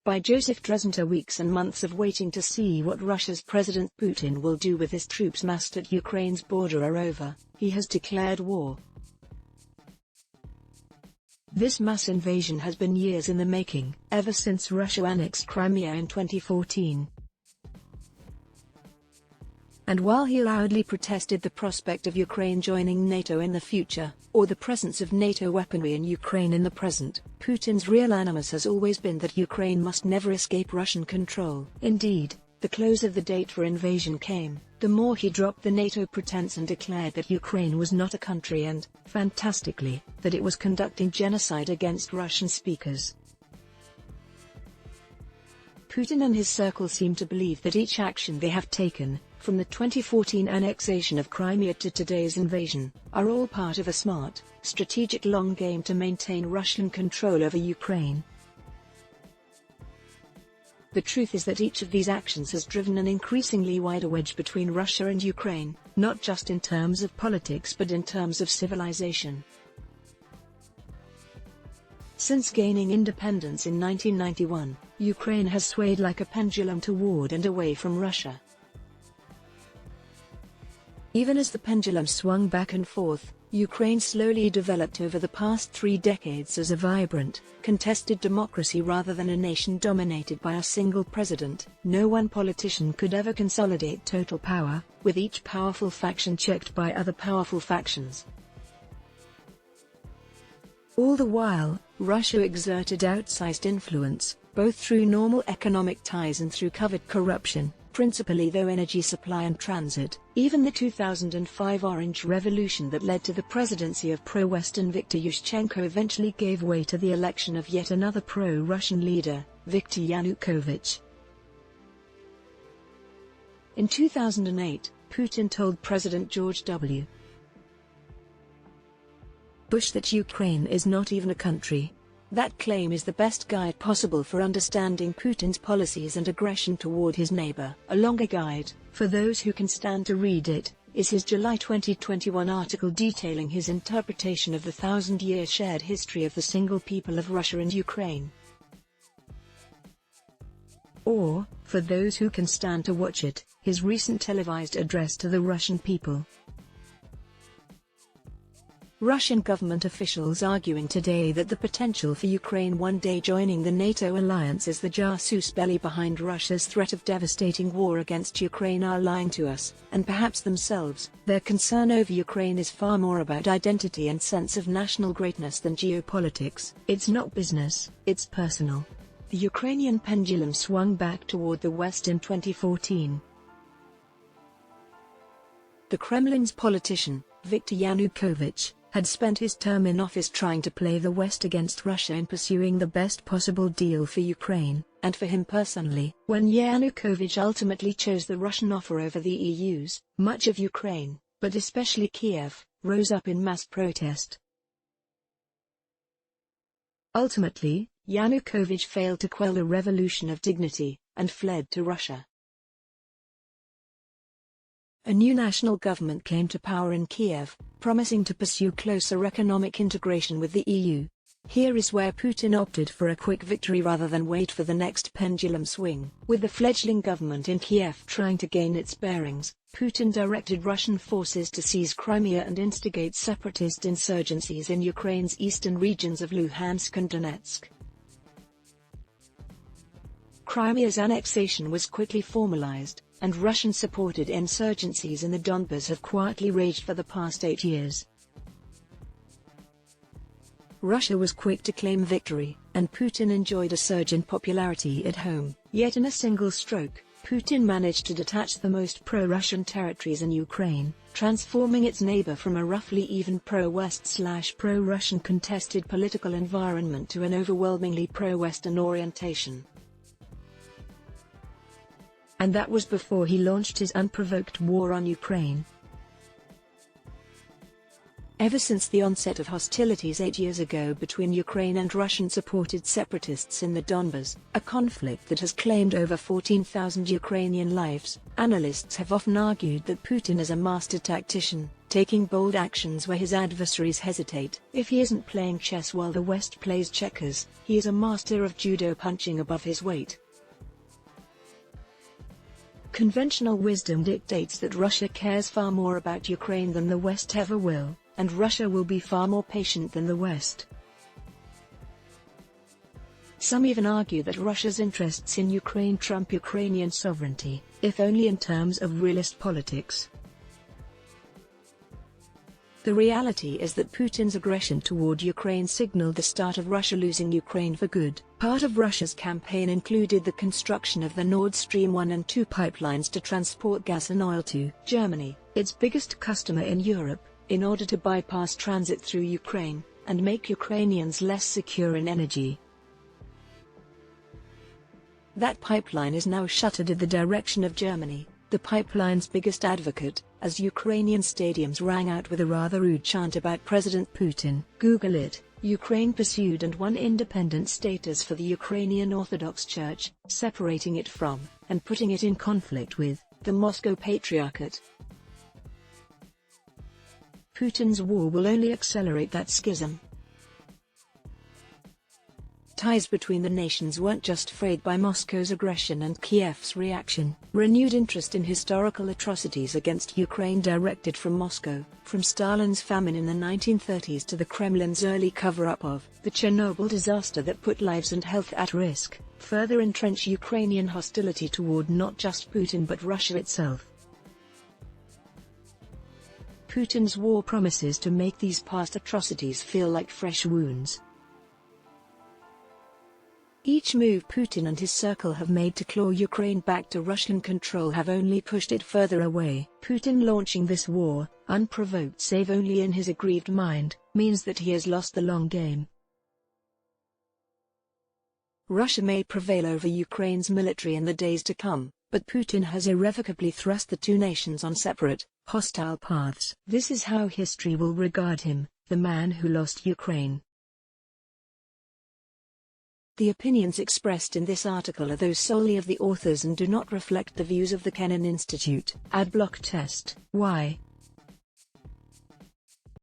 by Joseph Dresenter. Weeks and months of waiting to see what Russia's President Putin will do with his troops massed at Ukraine's border are over. He has declared war. This mass invasion has been years in the making, ever since Russia annexed Crimea in 2014. And while he loudly protested the prospect of Ukraine joining NATO in the future, or the presence of NATO weaponry in Ukraine in the present, Putin's real animus has always been that Ukraine must never escape Russian control. Indeed, the closer the date for invasion came, the more he dropped the NATO pretense and declared that Ukraine was not a country and, fantastically, that it was conducting genocide against Russian speakers. Putin and his circle seem to believe that each action they have taken, from the 2014 annexation of Crimea to today's invasion, are all part of a smart, strategic long game to maintain Russian control over Ukraine. The truth is that each of these actions has driven an increasingly wider wedge between Russia and Ukraine, not just in terms of politics but in terms of civilization. Since gaining independence in 1991, Ukraine has swayed like a pendulum toward and away from Russia. Even as the pendulum swung back and forth, Ukraine slowly developed over the past 3 decades as a vibrant, contested democracy rather than a nation dominated by a single president. No one politician could ever consolidate total power, with each powerful faction checked by other powerful factions. All the while, Russia exerted outsized influence, both through normal economic ties and through covert corruption, principally through energy supply and transit. Even the 2005 Orange Revolution that led to the presidency of pro-Western Viktor Yushchenko eventually gave way to the election of yet another pro-Russian leader, Viktor Yanukovych. In 2008, Putin told President George W. Bush that Ukraine is not even a country. That claim is the best guide possible for understanding Putin's policies and aggression toward his neighbor. A longer guide, for those who can stand to read it, is his July 2021 article detailing his interpretation of the 1,000-year shared history of the single people of Russia and Ukraine. Or, for those who can stand to watch it, his recent televised address to the Russian people. Russian government officials arguing today that the potential for Ukraine one day joining the NATO alliance is the jasus belly behind Russia's threat of devastating war against Ukraine are lying to us, and perhaps themselves. Their concern over Ukraine is far more about identity and sense of national greatness than geopolitics. It's not business, it's personal. The Ukrainian pendulum swung back toward the West in 2014. The Kremlin's politician, Viktor Yanukovych, had spent his term in office trying to play the West against Russia in pursuing the best possible deal for Ukraine, and for him personally. When Yanukovych ultimately chose the Russian offer over the EU's, much of Ukraine, but especially Kiev, rose up in mass protest. Ultimately, Yanukovych failed to quell the revolution of dignity, and fled to Russia. A new national government came to power in Kiev, promising to pursue closer economic integration with the EU. Here is where Putin opted for a quick victory rather than wait for the next pendulum swing. With the fledgling government in Kiev trying to gain its bearings, Putin directed Russian forces to seize Crimea and instigate separatist insurgencies in Ukraine's eastern regions of Luhansk and Donetsk. Crimea's annexation was quickly formalized, and Russian-supported insurgencies in the Donbas have quietly raged for the past 8 years. Russia was quick to claim victory, and Putin enjoyed a surge in popularity at home. Yet in a single stroke, Putin managed to detach the most pro-Russian territories in Ukraine, transforming its neighbor from a roughly even pro-West/pro-Russian contested political environment to an overwhelmingly pro-Western orientation. And that was before he launched his unprovoked war on Ukraine. Ever since the onset of hostilities 8 years ago between Ukraine and Russian-supported separatists in the Donbas, a conflict that has claimed over 14,000 Ukrainian lives, analysts have often argued that Putin is a master tactician, taking bold actions where his adversaries hesitate. If he isn't playing chess while the West plays checkers, he is a master of judo, punching above his weight. Conventional wisdom dictates that Russia cares far more about Ukraine than the West ever will, and Russia will be far more patient than the West. Some even argue that Russia's interests in Ukraine trump Ukrainian sovereignty, if only in terms of realist politics. The reality is that Putin's aggression toward Ukraine signaled the start of Russia losing Ukraine for good. Part of Russia's campaign included the construction of the Nord Stream 1 and 2 pipelines to transport gas and oil to Germany, its biggest customer in Europe, in order to bypass transit through Ukraine, and make Ukrainians less secure in energy. That pipeline is now shuttered in the direction of Germany, the pipeline's biggest advocate, as Ukrainian stadiums rang out with a rather rude chant about President Putin. Google it. Ukraine pursued and won independent status for the Ukrainian Orthodox Church, separating it from, and putting it in conflict with, the Moscow Patriarchate. Putin's war will only accelerate that schism. Ties between the nations weren't just frayed by Moscow's aggression and Kiev's reaction. Renewed interest in historical atrocities against Ukraine directed from Moscow, from Stalin's famine in the 1930s to the Kremlin's early cover-up of the Chernobyl disaster that put lives and health at risk, further entrench Ukrainian hostility toward not just Putin but Russia itself. Putin's war promises to make these past atrocities feel like fresh wounds. Each move Putin and his circle have made to claw Ukraine back to Russian control have only pushed it further away. Putin launching this war, unprovoked save only in his aggrieved mind, means that he has lost the long game. Russia may prevail over Ukraine's military in the days to come, but Putin has irrevocably thrust the two nations on separate, hostile paths. This is how history will regard him, the man who lost Ukraine. The opinions expressed in this article are those solely of the authors and do not reflect the views of the Kennan Institute. Adblock test. Why?